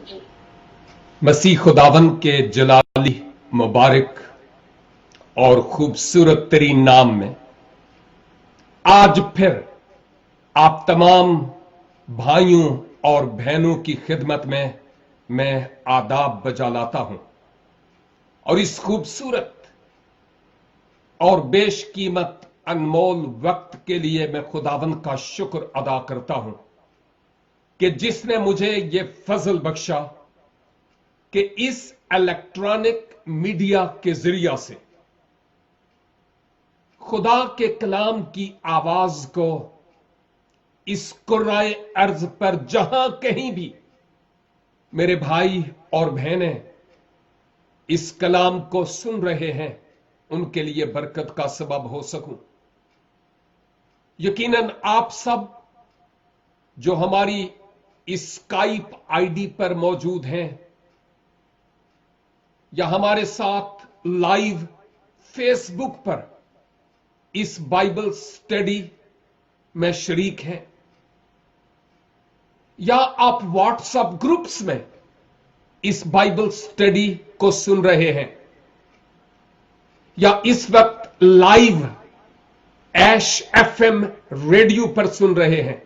جی مسیح خداون کے جلالی مبارک اور خوبصورت ترین نام میں آج پھر آپ تمام بھائیوں اور بہنوں کی خدمت میں آداب بجا لاتا ہوں اور اس خوبصورت اور بیش قیمت انمول وقت کے لیے میں خداون کا شکر ادا کرتا ہوں کہ جس نے مجھے یہ فضل بخشا کہ اس الیکٹرانک میڈیا کے ذریعہ سے خدا کے کلام کی آواز کو اس کرۂ ارض پر جہاں کہیں بھی میرے بھائی اور بہنیں اس کلام کو سن رہے ہیں ان کے لیے برکت کا سبب ہو سکوں۔ یقیناً آپ سب جو ہماری اسکائپ آئی ڈی پر موجود ہیں یا ہمارے ساتھ لائیو فیس بک پر اس بائبل سٹڈی میں شریک ہیں یا آپ واٹس ایپ گروپس میں اس بائبل سٹڈی کو سن رہے ہیں یا اس وقت لائیو ایش ایف ایم ریڈیو پر سن رہے ہیں،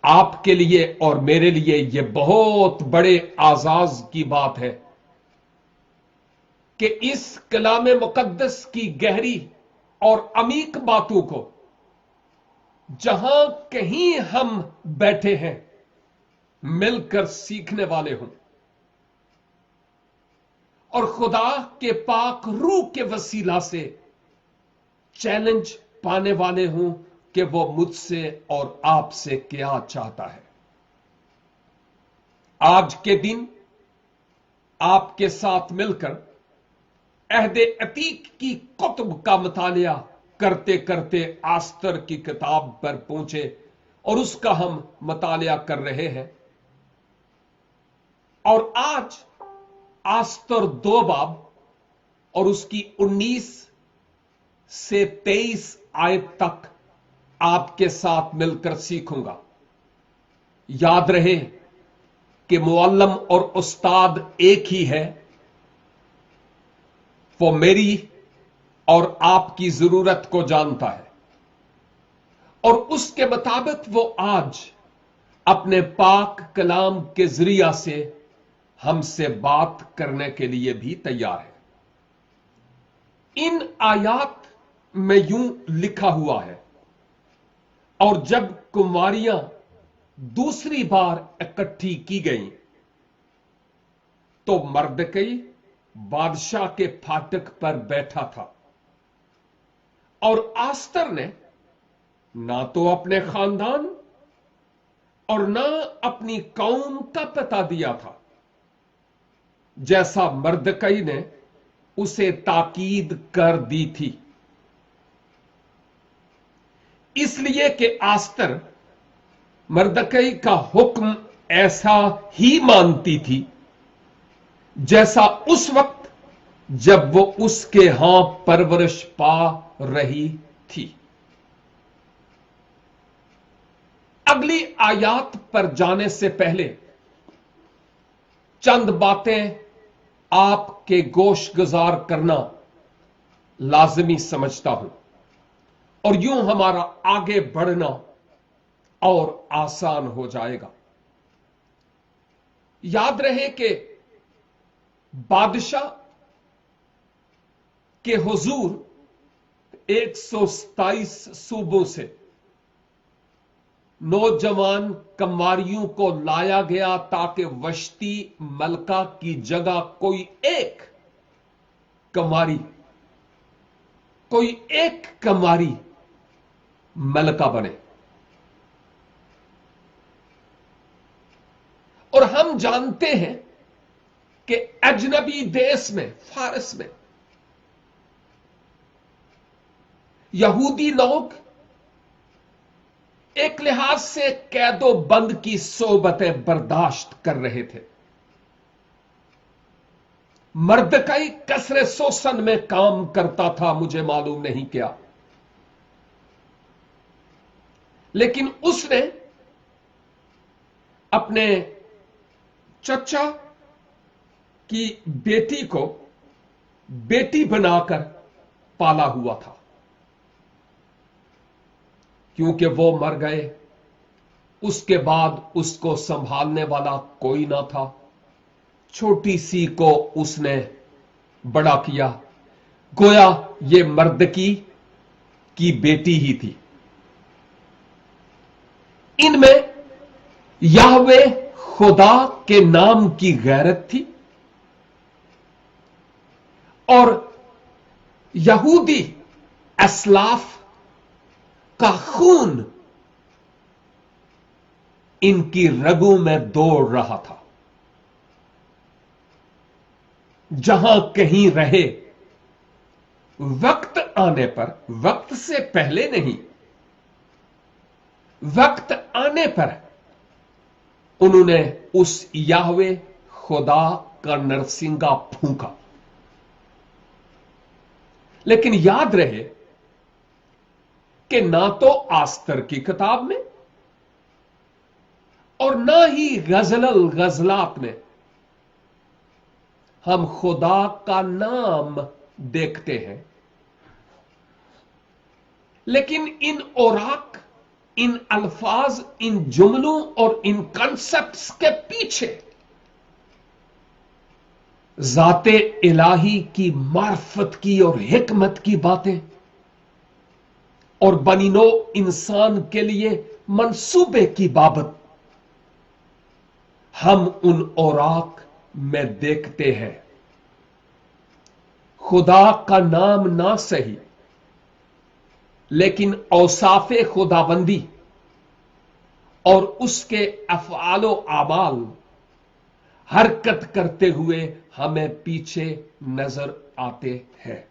آپ کے لیے اور میرے لیے یہ بہت بڑے اعزاز کی بات ہے کہ اس کلام مقدس کی گہری اور عمیق باتوں کو جہاں کہیں ہم بیٹھے ہیں مل کر سیکھنے والے ہوں اور خدا کے پاک روح کے وسیلہ سے چیلنج پانے والے ہوں کہ وہ مجھ سے اور آپ سے کیا چاہتا ہے۔ آج کے دن آپ کے ساتھ مل کر عہد عتیق کی کتب کا مطالعہ کرتے کرتے آستر کی کتاب پر پہنچے اور اس کا ہم مطالعہ کر رہے ہیں، اور آج آستر 2 باب اور اس کی 19 سے 23 آیت تک آپ کے ساتھ مل کر سیکھوں گا۔ یاد رہے کہ معلم اور استاد ایک ہی ہے، وہ میری اور آپ کی ضرورت کو جانتا ہے اور اس کے مطابق وہ آج اپنے پاک کلام کے ذریعہ سے ہم سے بات کرنے کے لیے بھی تیار ہے۔ ان آیات میں یوں لکھا ہوا ہے، اور جب کنواریاں دوسری بار اکٹھی کی گئیں تو مردکئی بادشاہ کے پھاٹک پر بیٹھا تھا، اور آستر نے نہ تو اپنے خاندان اور نہ اپنی قوم کا پتہ دیا تھا، جیسا مردکئی نے اسے تاکید کر دی تھی، اس لیے کہ آستر مردکئی کا حکم ایسا ہی مانتی تھی جیسا اس وقت جب وہ اس کے ہاں پرورش پا رہی تھی۔ اگلی آیات پر جانے سے پہلے چند باتیں آپ کے گوش گزار کرنا لازمی سمجھتا ہوں، اور یوں ہمارا آگے بڑھنا اور آسان ہو جائے گا۔ یاد رہے کہ بادشاہ کے حضور 127 صوبوں سے نوجوان کنواریوں کو لایا گیا تاکہ وشتی ملکہ کی جگہ کوئی ایک کنواری ملکہ بنے، اور ہم جانتے ہیں کہ اجنبی دیس میں، فارس میں، یہودی لوگ ایک لحاظ سے قید و بند کی صحبتیں برداشت کر رہے تھے۔ مردکئی قصر سوسن میں کام کرتا تھا، مجھے معلوم نہیں کیا، لیکن اس نے اپنے चचा की बेटी को बेटी बनाकर पाला हुआ था, क्योंकि वो मर गए। उसके बाद उसको संभालने वाला कोई ना था। छोटी सी को उसने बड़ा किया, गोया ये मर्दकी की बेटी ही थी। इनमें याहवे खुदा के नाम की गैरत थी और यहूदी अस्लाफ का खून इनकी रगों में दौड़ रहा था। जहां कहीं रहे, वक्त आने पर, वक्त से पहले नहीं, वक्त आने पर उन्होंने उस याहवे खुदा का नरसिंगा फूंका। लेकिन याद रहे कि ना तो आस्तर की किताब में और ना ही गजलल गजलात में हम खुदा का नाम देखते हैं। लेकिन इन औराक, इन अल्फाज, इन जुमलों और इन कॉन्सेप्ट्स के पीछे जाते इलाही की मार्फत की और हिकमत की बातें और बनीनो इंसान के लिए मंसूबे की बाबत हम उन औराक में देखते हैं। खुदा का नाम ना सही, लेकिन औसाफे खुदाबंदी और उसके अफ़आलो आमाल हरकत करते हुए हमें पीछे नजर आते हैं।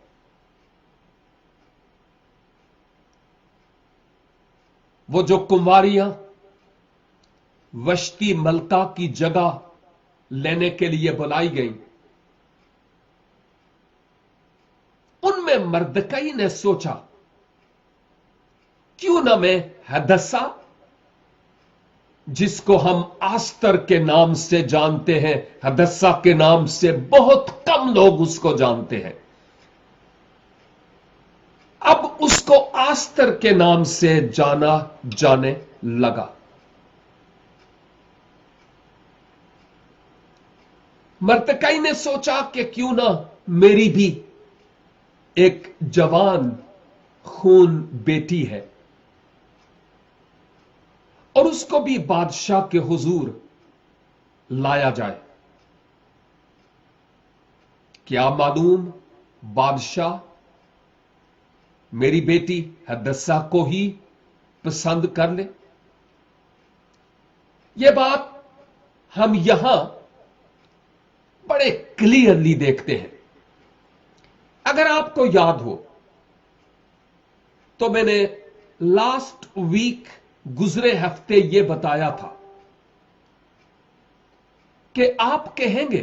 वो जो कुंवारियां वश्ती मलका की जगह लेने के लिए बुलाई गईं, उनमें मर्दकई ने सोचा, क्यों ना मैं हदस्सा, जिसको हम आस्तर के नाम से जानते हैं, हदस्सा के नाम से बहुत कम लोग उसको जानते हैं, अब उसको आस्तर के नाम से जाना जाने लगा। मर्दकई ने सोचा कि क्यों ना मेरी भी एक जवान खून बेटी है और उसको भी बादशाह के हुजूर लाया जाए। क्या मालूम बादशाह मेरी बेटी हदस्सा को ही पसंद कर ले। यह बात हम यहां बड़े क्लियरली देखते हैं। अगर आपको याद हो तो मैंने लास्ट वीक, गुजरे हफ्ते यह बताया था कि आप कहेंगे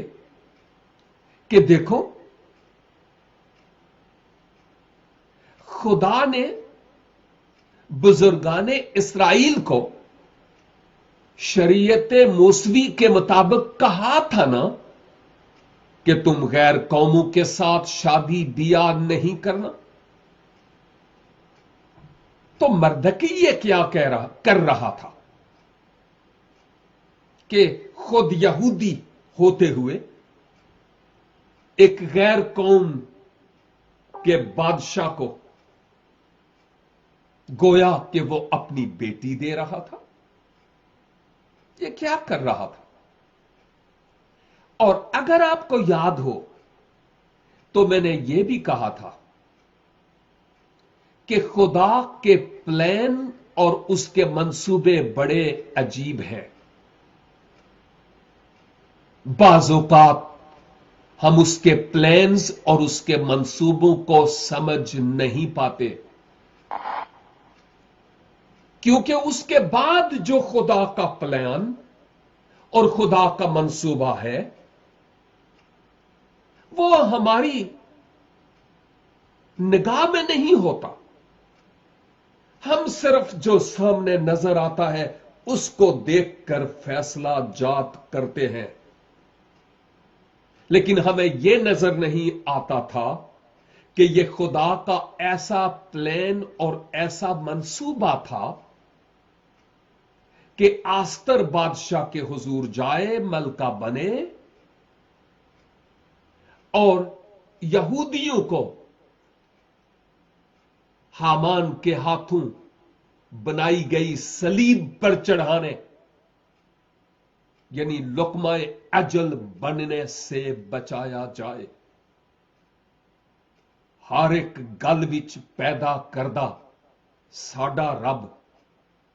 कि देखो, खुदा ने बुजुर्गाने इस्राइल को शरीयत मूसवी के मुताबिक कहा था ना कि तुम गैर कौमों के साथ शादी बियाह नहीं करना। तो मर्दकी ये क्या कर रहा था कि खुद यहूदी होते हुए एक गैर कौम के बादशाह को गोया कि वो अपनी बेटी दे रहा था। ये क्या कर रहा था? और अगर आपको याद हो तो मैंने यह भी कहा था कि खुदा के प्लान और उसके मंसूबे बड़े अजीब हैं। बाज़ औक़ात हम उसके प्लान्स और उसके मंसूबों को समझ नहीं पाते, क्योंकि उसके बाद जो खुदा का प्लान और खुदा का मंसूबा है वो हमारी निगाह में नहीं होता। हम सिर्फ जो सामने नजर आता है उसको देखकर फैसला जात करते हैं लेकिन हमें यह नजर नहीं आता था कि यह खुदा का ऐसा प्लान और ऐसा मंसूबा था कि आस्तर बादशाह के हुजूर जाए, मलका बने और यहूदियों को हामान के हाथों बनाई गई सलीब पर चढ़ाने, यानी लुकमाए अजल बनने से बचाया जाए। हर एक गल विच पैदा करदा साडा रब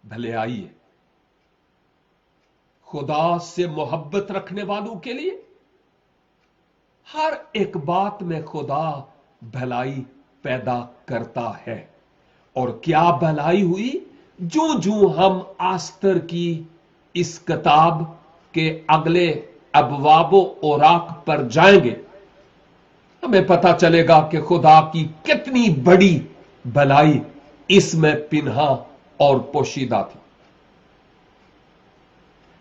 भलाई है। खुदा से मोहब्बत रखने वालों के लिए हर एक बात में खुदा भलाई पैदा करता है। और क्या भलाई हुई? जो जो हम आस्तर की इस किताब के अगले अबवाबो ओराक पर जाएंगे, हमें पता चलेगा कि खुदा की कितनी बड़ी भलाई इसमें पिन्हा और पोशीदा थी।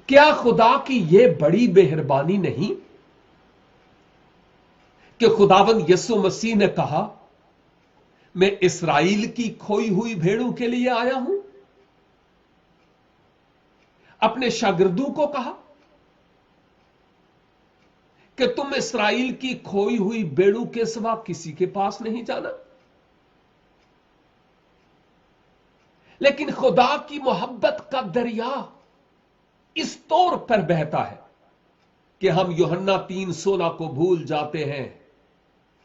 क्या खुदा की यह बड़ी मेहरबानी नहीं कि खुदावंद यीशु मसीह ने कहा, मैं इस्राएल की खोई हुई भेड़ों के लिए आया हूं। अपने शागिर्दों को कहा कि तुम इस्राएल की खोई हुई भेड़ों के सिवा किसी के पास नहीं जाना। लेकिन खुदा की मोहब्बत का दरिया इस तौर पर बहता है कि हम यूहन्ना 3:16 को भूल जाते हैं,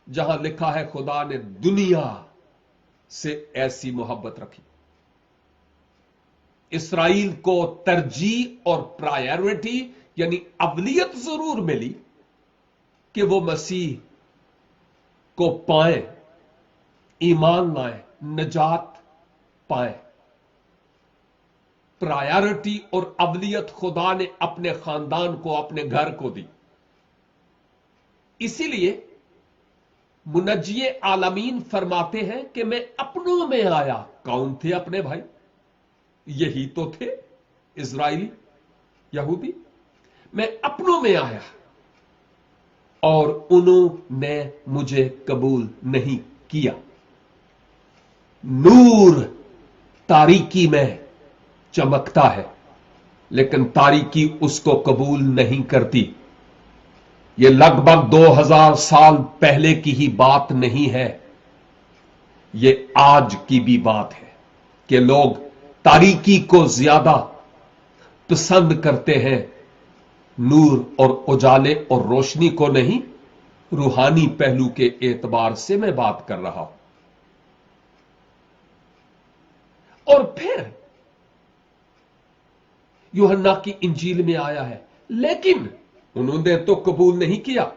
जहां लिखा है खुदा ने दुनिया से ऐसी मोहब्बत रखी। इस्राएल को तरजीह और प्रायोरिटी यानी अवलियत जरूर मिली कि वो मसीह को पाए, ईमान लाए, निजात पाए। प्रायोरिटी और अवलियत खुदा ने अपने खानदान को, अपने घर को दी। इसीलिए मुनज्जिए आलमीन फरमाते हैं कि मैं अपनों में आया। कौन थे अपने भाई? यही तो थे इजराइली, यहूदी। मैं अपनों में आया और उन्होंने मुझे कबूल नहीं किया। नूर तारीकी में चमकता है, लेकिन तारीकी उसको कबूल नहीं करती। यह लगभग 2000 साल पहले की ही बात नहीं है, यह आज की भी बात है कि लोग तारीकी को ज्यादा पसंद करते हैं, नूर और उजाले और रोशनी को नहीं। रूहानी पहलू के एतबार से मैं बात कर रहा हूं। और फिर यूहन्ना की इंजील में आया है, लेकिन उन्होंने तो कबूल नहीं किया,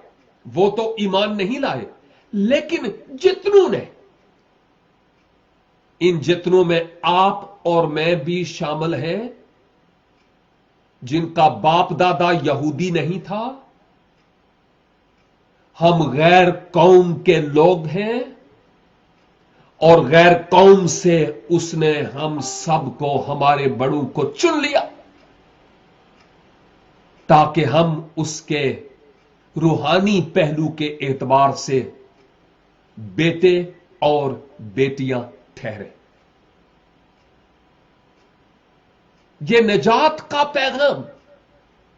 वो तो ईमान नहीं लाए। लेकिन जितनों ने, इन जितनों में आप और मैं भी शामिल हैं, जिनका बाप दादा यहूदी नहीं था, हम गैर कौम के लोग हैं और गैर कौम से उसने हम सबको, हमारे बड़ों को चुन लिया ताकि हम उसके रूहानी पहलू के एतबार से बेटे और बेटियां ठहरे। यह निजात का पैगाम,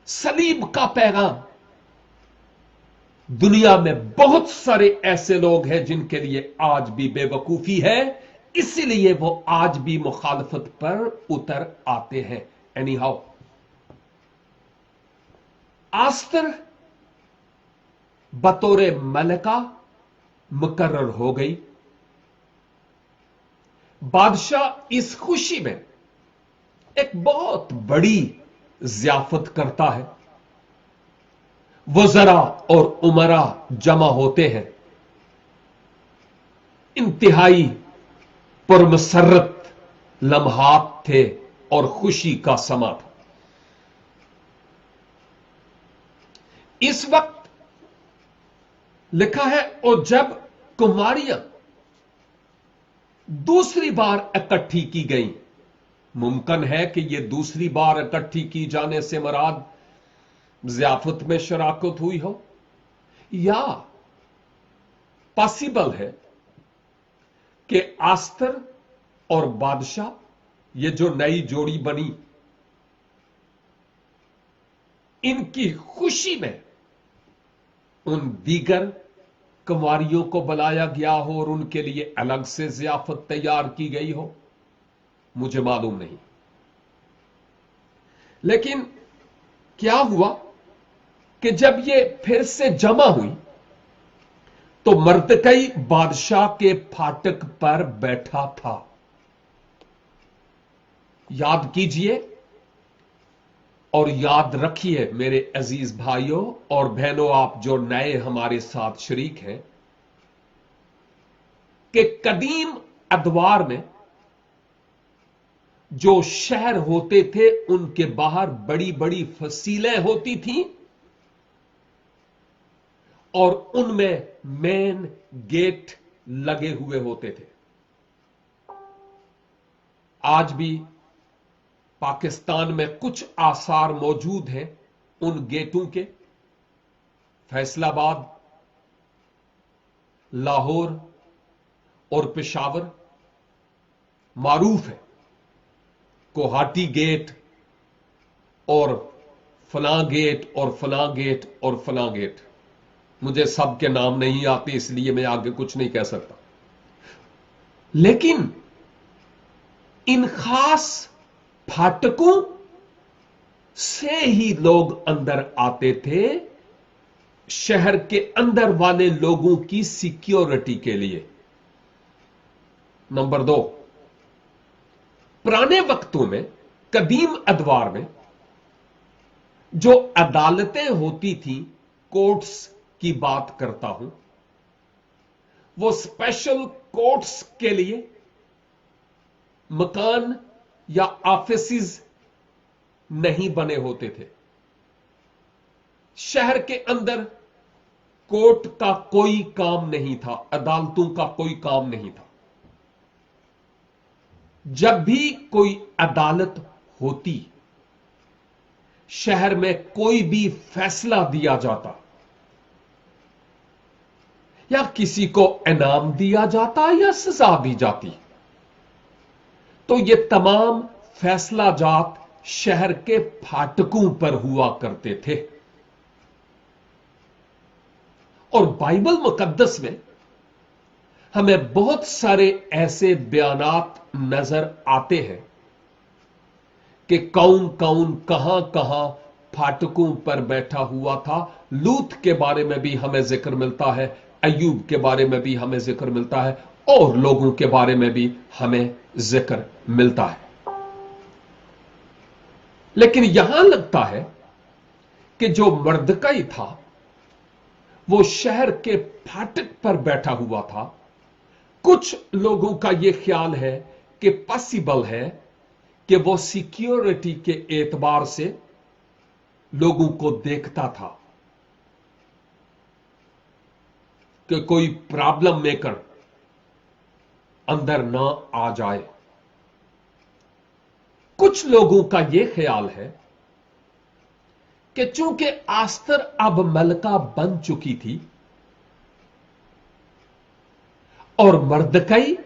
सलीब का पैगाम, दुनिया में बहुत सारे ऐसे लोग हैं जिनके लिए आज भी बेवकूफी है, इसीलिए वो आज भी मुखालफत पर उतर आते हैं। एनी हाउ, आस्तर बतौर मलका मुकर्रर हो गई। बादशाह इस खुशी में एक बहुत बड़ी ज़ियाफत करता है। वज़रा और उमरा जमा होते हैं। इंतहाई पुरमसरत लम्हात थे और खुशी का समा था। इस वक्त लिखा है, और जब कुमारियां दूसरी बार इकट्ठी की गई, मुमकिन है कि यह दूसरी बार इकट्ठी की जाने से मुराद ज़ियाफत में शराकत हुई हो, या पॉसिबल है कि आस्तर और बादशाह, ये जो नई जोड़ी बनी, इनकी खुशी में उन दीगर कुंवारियों को बुलाया गया हो और उनके लिए अलग से ज़ियाफत तैयार की गई हो, मुझे मालूम नहीं। लेकिन क्या हुआ कि जब ये फिर से जमा हुई तो मर्दकई बादशाह के फाटक पर बैठा था। याद कीजिए और याद रखिए मेरे अजीज भाइयों और बहनों, आप जो नए हमारे साथ शरीक हैं, कि कदीम अदवार में जो शहर होते थे उनके बाहर बड़ी बड़ी फसीलें होती थीं और उनमें मेन गेट लगे हुए होते थे। आज भी पाकिस्तान में कुछ आसार मौजूद हैं उन गेटों के। फैसलाबाद, लाहौर और पेशावर मारूफ है। कोहाटी गेट और फलां गेट और फलां गेट और फलां गेट, मुझे सब के नाम नहीं आते इसलिए मैं आगे कुछ नहीं कह सकता। लेकिन इन खास फाटकों से ही लोग अंदर आते थे, शहर के अंदर वाले लोगों की सिक्योरिटी के लिए। नंबर 2, पुराने वक्तों में, कदीम अदवार में जो अदालतें होती थी, कोर्ट्स की बात करता हूं, वो स्पेशल कोर्ट्स के लिए मकान या ऑफिसेज नहीं बने होते थे। शहर के अंदर कोर्ट का कोई काम नहीं था, अदालतों का कोई काम नहीं था। जब भी कोई अदालत होती, शहर में कोई भी फैसला दिया जाता या किसी को इनाम दिया जाता या सजा दी जाती, तो ये तमाम फैसला जात शहर के फाटकों पर हुआ करते थे। और बाइबल मुकद्दस में हमें बहुत सारे ऐसे बयानात नजर आते हैं कि कौन कौन कहां कहां फाटकों पर बैठा हुआ था। लूत के बारे में भी हमें जिक्र मिलता है, अय्यूब के बारे में भी हमें जिक्र मिलता है और लोगों के बारे में भी हमें जिक्र मिलता है। लेकिन यहां लगता है कि जो मर्दकई था वो शहर के फाटक पर बैठा हुआ था। कुछ लोगों का यह ख्याल है कि पॉसिबल है कि वो सिक्योरिटी के एतबार से लोगों को देखता था कि कोई प्रॉब्लम मेकर अंदर ना आ जाए। कुछ लोगों का यह ख्याल है कि चूंकि आस्तर अब मलका बन चुकी थी और मर्दकई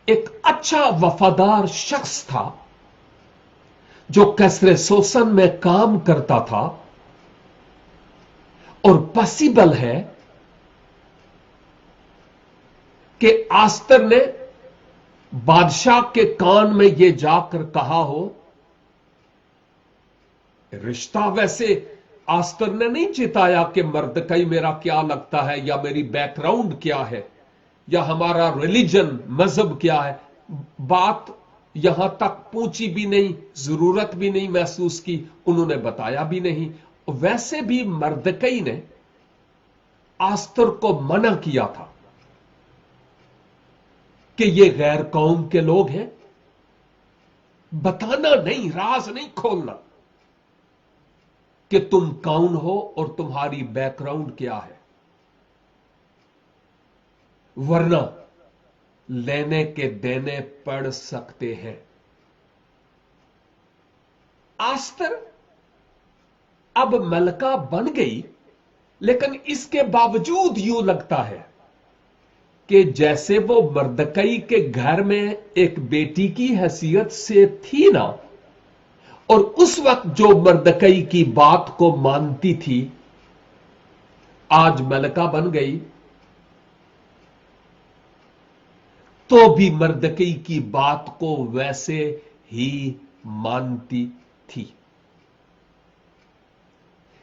एक अच्छा वफादार शख्स था जो कसरे सोसन में काम करता था, और पॉसिबल है कि आस्तर ने बादशाह के कान में यह जाकर कहा हो। रिश्ता वैसे आस्तर ने नहीं चिताया कि मर्दकई मेरा क्या लगता है या मेरी बैकग्राउंड क्या है या हमारा रिलीजन, मजहब क्या है। बात यहां तक पहुंची भी नहीं, जरूरत भी नहीं महसूस की, उन्होंने बताया भी नहीं। वैसे भी मर्दकई ने आस्तर को मना किया था कि ये गैर कौम के लोग हैं, बताना नहीं, राज नहीं खोलना कि तुम कौन हो और तुम्हारी बैकग्राउंड क्या है, वरना लेने के देने पड़ सकते हैं। आस्तर अब मलका बन गई लेकिन इसके बावजूद यूं लगता है कि जैसे वो मर्दकई के घर में एक बेटी की हैसियत से थी ना, और उस वक्त जो मर्दकई की बात को मानती थी, आज मलका बन गई तो भी मर्दकई की बात को वैसे ही मानती थी।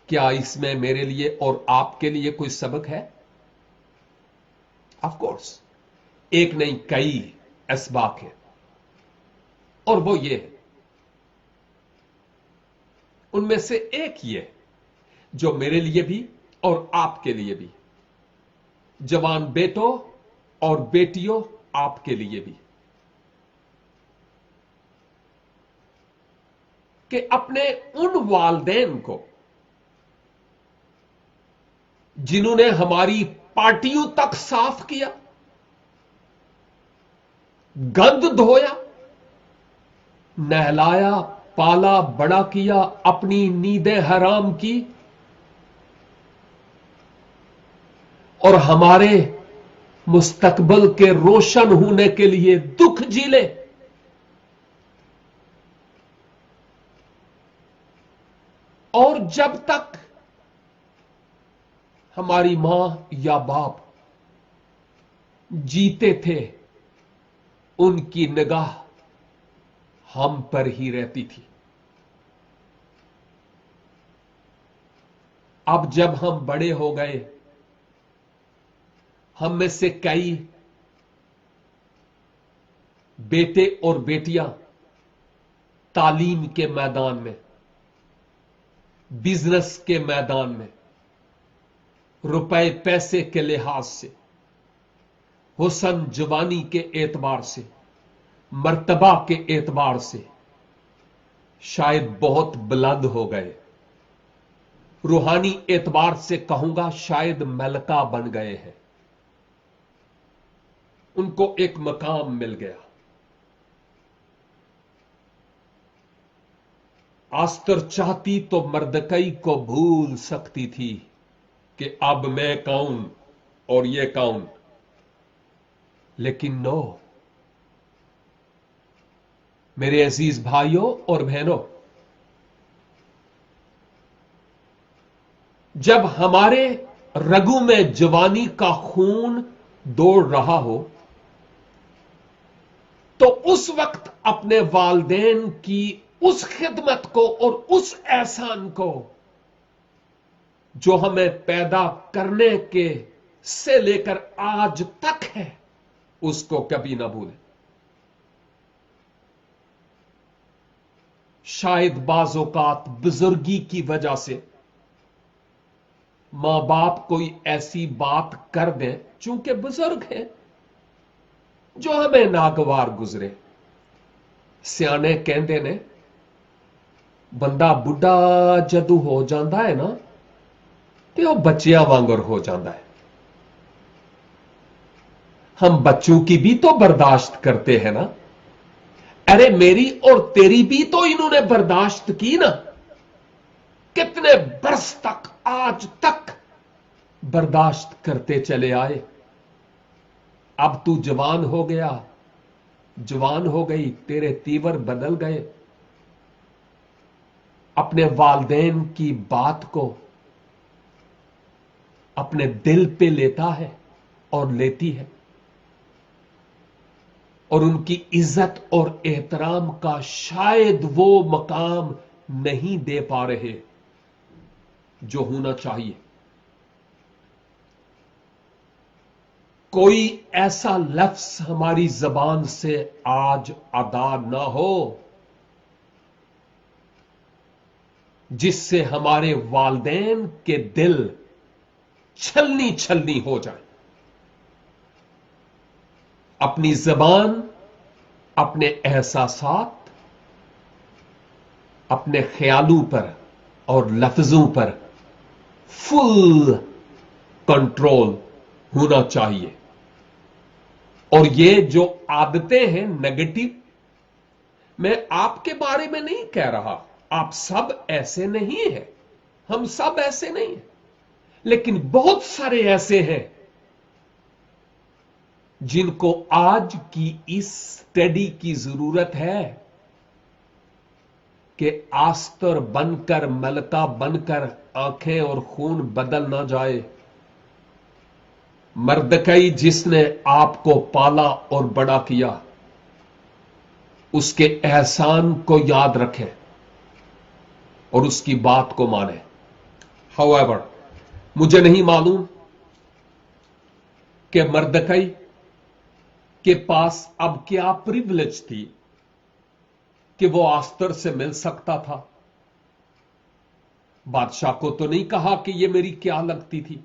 क्या इसमें मेरे लिए और आपके लिए कोई सबक है? ऑफ कोर्स, एक नहीं कई असबाक है, और वो ये है, उनमें से एक ये जो मेरे लिए भी और आपके लिए भी, जवान बेटों और बेटियों आपके लिए भी, कि अपने उन वालदैन को जिन्होंने हमारी पार्टियों तक साफ किया, गंद धोया, नहलाया, पाला बड़ा किया, अपनी नींदें हराम की, और हमारे मुस्तकबल के रोशन होने के लिए दुख झीले, और जब तक हमारी मां या बाप जीते थे उनकी निगाह हम पर ही रहती थी। अब जब हम बड़े हो गए, हम में से कई बेटे और बेटियां तालीम के मैदान में, बिजनेस के मैदान में, रुपए पैसे के लिहाज से, हुसन जवानी के एतबार से, मर्तबा के एतबार से शायद बहुत बुलंद हो गए, रूहानी एतबार से कहूंगा शायद मलका बन गए हैं, उनको एक मकाम मिल गया। आस्तर चाहती तो मर्दकई को भूल सकती थी कि अब मैं कौन और ये कौन, लेकिन नो, मेरे अजीज भाइयों और बहनों, जब हमारे रगों में जवानी का खून दौड़ रहा हो तो उस वक्त अपने वालदेन की उस खिदमत को और उस एहसान को जो हमें पैदा करने के से लेकर आज तक है, उसको कभी ना भूलें। शायद बाज़ औक़ात बुजुर्गी की वजह से मां बाप कोई ऐसी बात कर दें, चूंकि बुजुर्ग हैं, जो हमें नागवार गुजरे। सियाने कहते ने बंदा बुढ़ा जदू हो जाता है ना, तो वह बच्चियां वांगर हो जाता है। हम बच्चों की भी तो बर्दाश्त करते हैं ना। अरे मेरी और तेरी भी तो इन्होंने बर्दाश्त की ना, कितने बरस तक, आज तक बर्दाश्त करते चले आए। अब तू जवान हो गया, जवान हो गई, तेरे तीवर बदल गए, अपने वालदेन की बात को अपने दिल पे लेता है और लेती है, और उनकी इज्जत और एहतराम का शायद वो मकाम नहीं दे पा रहे जो होना चाहिए। कोई ऐसा लफ्ज हमारी जबान से आज अदा ना हो जिससे हमारे वालदेन के दिल छलनी छलनी हो जाए। अपनी जबान, अपने एहसासात, अपने ख्यालों पर और लफ्जों पर फुल कंट्रोल होना चाहिए। और ये जो आदतें हैं नेगेटिव, मैं आपके बारे में नहीं कह रहा, आप सब ऐसे नहीं हैं, हम सब ऐसे नहीं हैं, لیکن بہت سارے ایسے ہیں جن کو آج کی اس اسٹڈی کی ضرورت ہے کہ آستر بن کر ملکہ بن کر آنکھیں اور خون بدل نہ جائے. مردکئی جس نے آپ کو پالا اور بڑا کیا اس کے احسان کو یاد رکھیں اور اس کی بات کو مانیں. However, مجھے نہیں معلوم کہ مردکئی کے پاس اب کیا پریولیج تھی کہ وہ آستر سے مل سکتا تھا. بادشاہ کو تو نہیں کہا کہ یہ میری کیا لگتی تھی.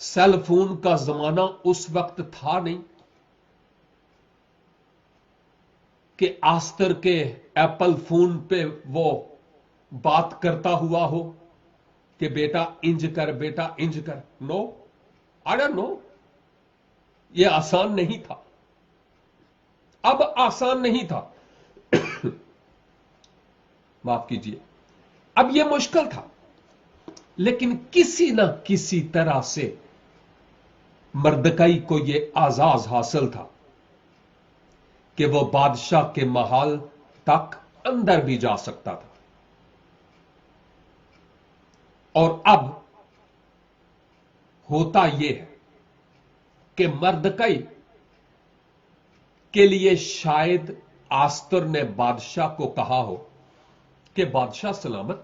سیل فون کا زمانہ اس وقت تھا نہیں کہ آستر کے ایپل فون پہ وہ بات کرتا ہوا ہو کہ بیٹا انج کر بیٹا انج کر. نو، آئی ڈونٹ نو. یہ آسان نہیں تھا. اب آسان نہیں تھا. معاف کیجیے، اب یہ مشکل تھا. لیکن کسی نہ کسی طرح سے مردکئی کو یہ اعزاز حاصل تھا کہ وہ بادشاہ کے محل تک اندر بھی جا سکتا تھا. اور اب ہوتا یہ ہے کہ مردکئی کے لیے شاید آستر نے بادشاہ کو کہا ہو کہ بادشاہ سلامت،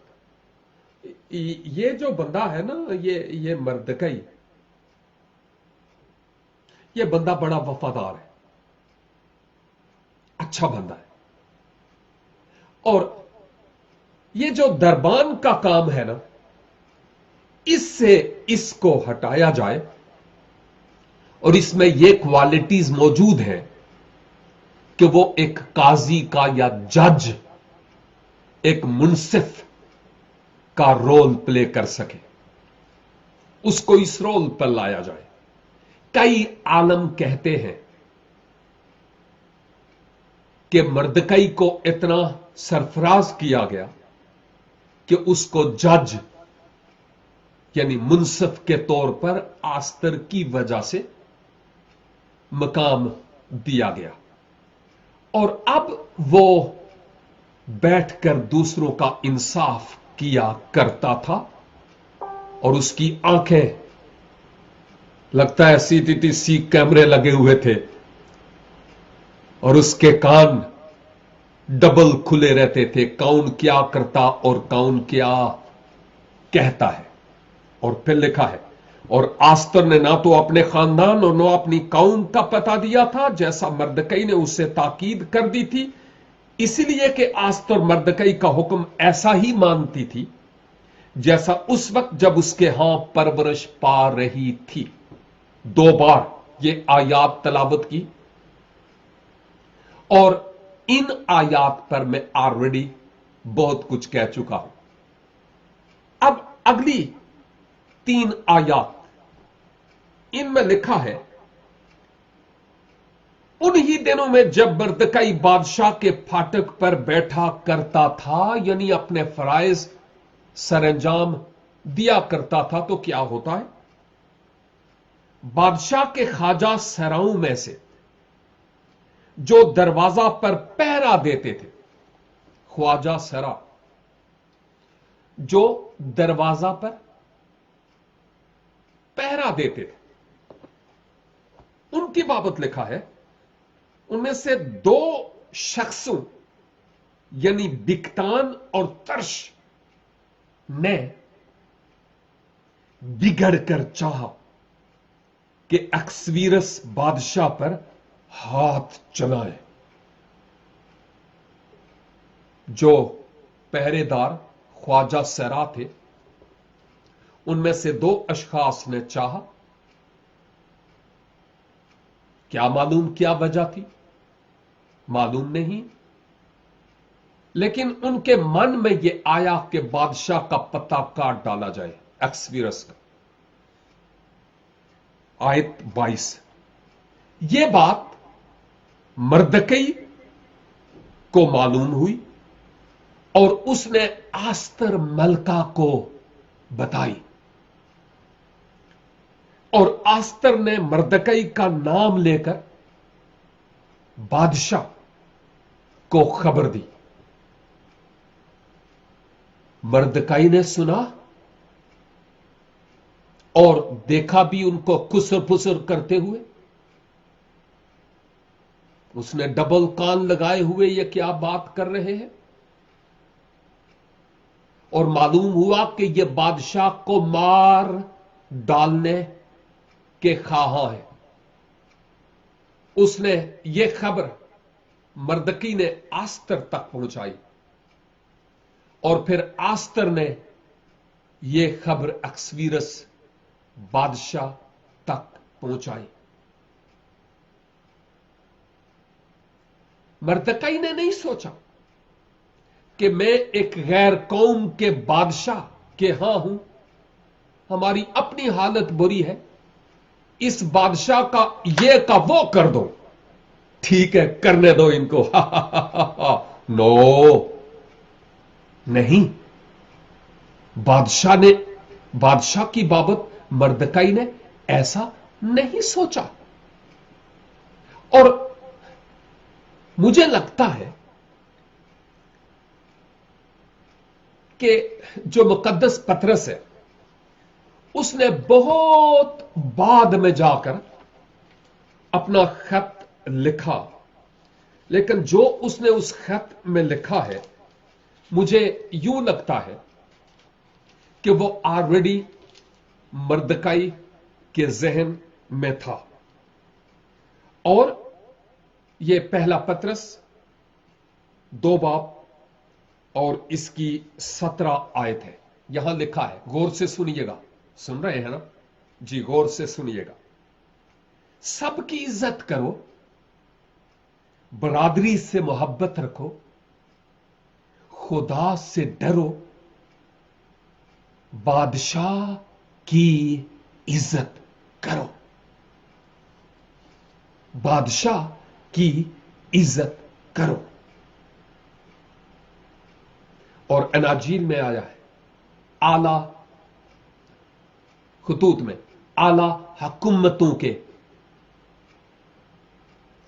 یہ جو بندہ ہے نا، یہ مردکئی، یہ بندہ بڑا وفادار ہے، اچھا بندہ ہے، اور یہ جو دربان کا کام ہے نا، اس سے اس کو ہٹایا جائے اور اس میں یہ کوالٹیز موجود ہیں کہ وہ ایک قاضی کا یا جج، ایک منصف کا رول پلے کر سکے. اس کو اس رول پر لایا جائے. کئی عالم کہتے ہیں کہ مردکئی کو اتنا سرفراز کیا گیا کہ اس کو جج یعنی منصف کے طور پر آستر کی وجہ سے مقام دیا گیا، اور اب وہ بیٹھ کر دوسروں کا انصاف کیا کرتا تھا، اور اس کی آنکھیں لگتا ہے CCTV کیمرے لگے ہوئے تھے، اور اس کے کان ڈبل کھلے رہتے تھے، کون کیا کرتا اور کون کیا کہتا ہے. اور پھر لکھا ہے، اور آستر نے نہ تو اپنے خاندان اور نہ اپنی قوم کا پتہ دیا تھا، جیسا مردکئی نے اس سے تاکید کر دی تھی، اسی لیے کہ آستر مردکئی کا حکم ایسا ہی مانتی تھی جیسا اس وقت جب اس کے ہاں پرورش پا رہی تھی. 2 بار یہ آیات تلاوت کی، اور ان آیات پر میں آلریڈی بہت کچھ کہہ چکا ہوں. اب اگلی 3 آیات، ان میں لکھا ہے، انہی دنوں میں جب مردکئی بادشاہ کے پھاٹک پر بیٹھا کرتا تھا، یعنی اپنے فرائض سر انجام دیا کرتا تھا، تو کیا ہوتا ہے؟ بادشاہ کے خواجہ سراؤں میں سے جو دروازہ پر پہرا دیتے تھے، خواجہ سرا جو دروازہ پر پہرا دیتے تھے، ان کی بابت لکھا ہے، ان میں سے 2 شخصوں یعنی بگتان اور ترش نے بگڑ کر چاہا کہ اکسویرس بادشاہ پر ہاتھ چلائیں. جو پہرے دار خواجہ سرا تھے، ان میں سے 2 اشخاص نے چاہا. کیا معلوم کیا وجہ تھی؟ معلوم نہیں، لیکن ان کے من میں یہ آیا کہ بادشاہ کا پتہ کاٹ ڈالا جائے، اکسویرس کا. آیت 22. یہ بات مردکئی کو معلوم ہوئی، اور اس نے آستر ملکہ کو बताई। और आस्तर ने मर्दकई का नाम लेकर बादशाह को खबर दी। मर्दकई ने सुना और देखा भी उनको खुसर फुसर करते हुए। उसने डबल कान लगाए हुए ये क्या बात कर रहे हैं, और मालूम हुआ कि ये बादशाह को मार डालने के ख्वाहां है। उसने ये खबर मर्दकी ने आस्तर तक पहुंचाई और फिर आस्तर ने यह खबर अक्सवीरस बादशाह तक पहुंचाई। मर्दकई ने नहीं सोचा कि मैं एक गैर कौम के बादशाह के यहां हूं, हमारी अपनी हालत बुरी है, इस बादशाह का ये का वो कर दो, ठीक है करने दो इनको। नो, नहीं। बादशाह की बाबत मर्दकई ने ऐसा नहीं सोचा। और मुझे लगता है कि जो मुकद्दस पतरस है उसने बहुत बाद में जाकर अपना खत लिखा, लेकिन जो उसने उस खत में लिखा है मुझे यूं लगता है कि वो ऑलरेडी मर्दकई के जहन में था। और ये पहला पतरस 2 बाब और इसकी 17 आयत है। यहां लिखा है, गौर से सुनिएगा। सुन रहे हैं ना जी? गौर से सुनिएगा। सबकी इज्जत करो, बरादरी से मोहब्बत रखो, खुदा से डरो, बादशाह की इज्जत करो, बादशाह की इज्जत करो। और अनाजील में आया है, आला खुतूत में, आला हुकूमतों के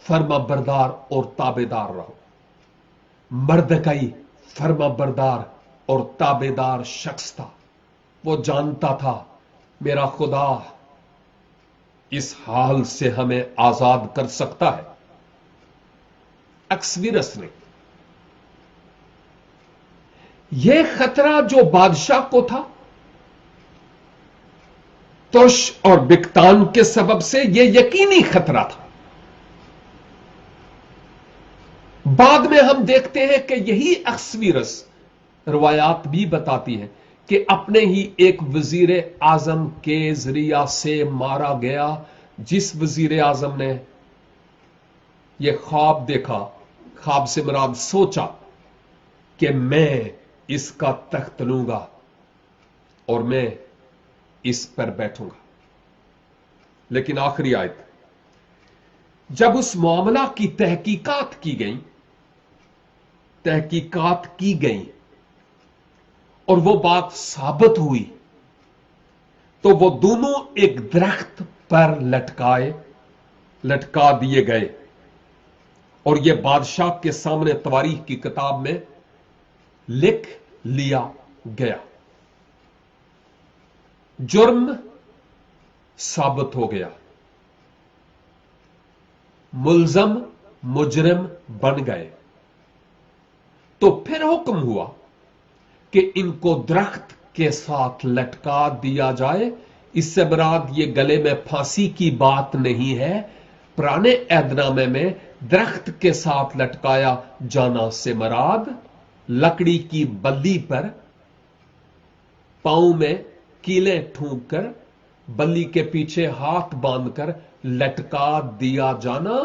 फर्मा बरदार और ताबेदार रहो। मर्दकई फर्मा बरदार और ताबेदार शख्स था। वो जानता था मेरा खुदा इस हाल से हमें आजाद कर सकता है। अक्सवीरस ने यह खतरा जो बादशाह को था, तुश और बिकतान के सबब से यह यकीनी खतरा था। बाद में हम देखते हैं कि यही अक्सवीरस, रवायात भी बताती है कि अपने ही एक वजीर आजम के जरिया से मारा गया, जिस वजीर आजम ने यह ख्वाब देखा, ख्वाब से मुराद सोचा कि मैं इसका तख्त लूंगा और मैं इस पर बैठूंगा। लेकिन आखिरी आयत, जब उस मामला की तहकीकात की गई और वो बात साबित हुई, तो वो दोनों एक दरख्त पर लटका दिए गए और यह बादशाह के सामने तवारीख की किताब में लिख लिया गया। जुर्म साबित हो गया, मुल्जम मुजरिम बन गए। तो फिर हुक्म हुआ कि इनको दरख्त के साथ लटका दिया जाए। इससे मुराद ये गले में फांसी की बात नहीं है। पुराने ऐदनामे में दरख्त के साथ लटकाया जाना से मुराद लकड़ी की बल्ली पर पांव में कीलें ठूंक कर, बल्ली के पीछे हाथ बांधकर लटका दिया जाना,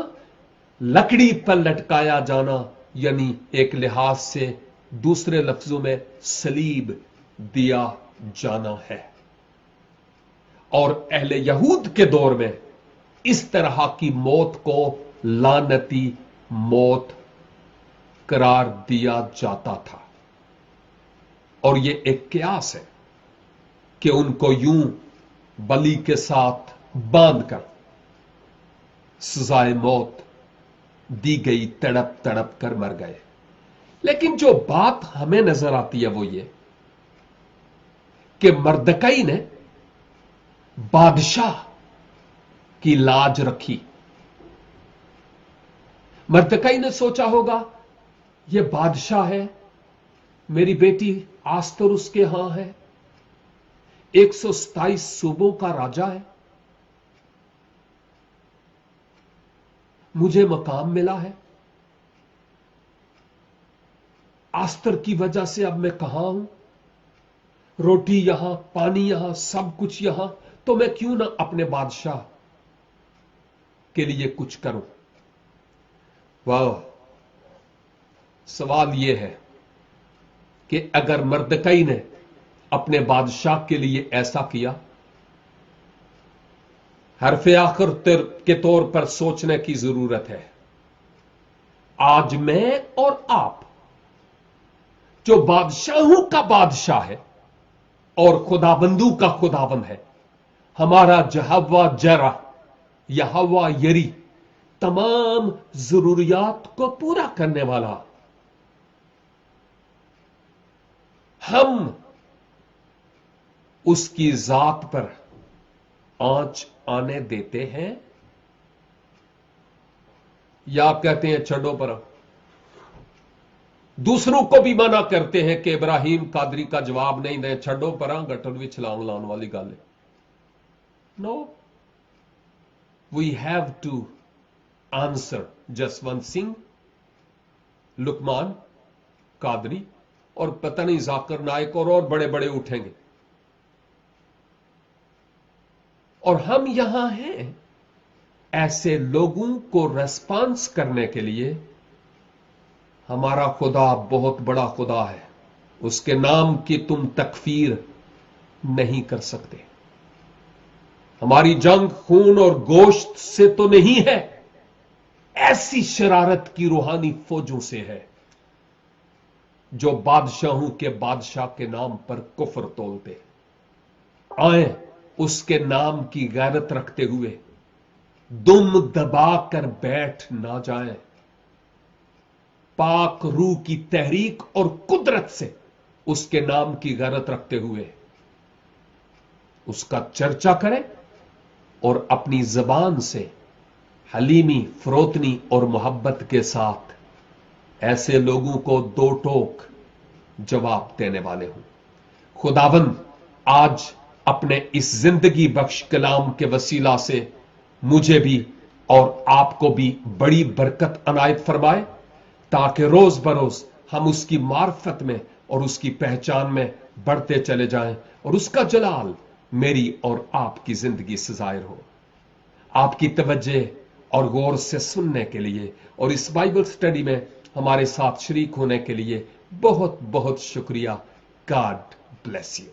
लकड़ी पर लटकाया जाना, यानी एक लिहाज से दूसरे लफ्जों में सलीब दिया जाना है। और अहले यहूद के दौर में इस तरह की मौत को लानती मौत करार दिया जाता था। और यह एक कियास है कि उनको यूं बलि के साथ बांधकर सजाए मौत दी गई, तड़प तड़प कर मर गए। लेकिन जो बात हमें नजर आती है वो ये कि मर्दकई ने बादशाह की लाज रखी। मर्दकई ने सोचा होगा ये बादशाह है, मेरी बेटी आस्तर उसके यहां है, 127 सूबों का राजा है, मुझे मकाम मिला है, आस्तर की वजह से अब मैं कहां हूं, रोटी यहां, पानी यहां, सब कुछ यहां, तो मैं क्यों ना अपने बादशाह के लिए कुछ करूं। वाह, सवाल यह है कि अगर मर्दकई ने अपने बादशाह के लिए ऐसा किया, हरफ आखिर के तौर पर सोचने की जरूरत है। आज मैं और आप जो बादशाहों का बादशाह है और खुदाबंदू का खुदाबंद है, हमारा जहवा जरा यहवा यरी, तमाम जरूरियात को पूरा करने वाला, हम उसकी जात पर आंच आने देते हैं या कहते हैं छड़ो पर। दूसरों को भी मना करते हैं कि इब्राहिम कादरी का जवाब नहीं दे, छड़ो पर गटर भी छलांग लाने वाली गल है। No, we have to answer Jaswant Singh, Luqman Qadri और पता नहीं जाकिर नायक और बड़े बड़े उठेंगे। और हम यहां हैं ऐसे लोगों को रेस्पॉन्स करने के लिए। हमारा खुदा बहुत बड़ा खुदा है, उसके नाम की तुम तकफीर नहीं कर सकते। हमारी जंग खून और गोश्त से तो नहीं है, ऐसी शरारत की रूहानी फौजों से है जो बादशाहों के बादशाह के नाम पर कुफर तोलते। आए उसके नाम की गैरत रखते हुए दुम दबाकर बैठ ना जाएं, पाक रूह की तहरीक और कुदरत से उसके नाम की गैरत रखते हुए उसका चर्चा करें और अपनी जबान से हलीमी, फरोतनी और मोहब्बत के साथ ऐसे लोगों को दो टोक जवाब देने वाले हूं। खुदावंद आज अपने इस जिंदगी बख्श कलाम के वसीला से मुझे भी और आपको भी बड़ी बरकत अनायत फरमाए, ताकि रोज बरोज हम उसकी मार्फत में और उसकी पहचान में बढ़ते चले जाएं और उसका जलाल मेरी और आपकी जिंदगी से जाहिर हो। आपकी तवज्जो और गौर से सुनने के लिए और इस बाइबल स्टडी में हमारे साथ शरीक होने के लिए बहुत बहुत शुक्रिया। God bless you.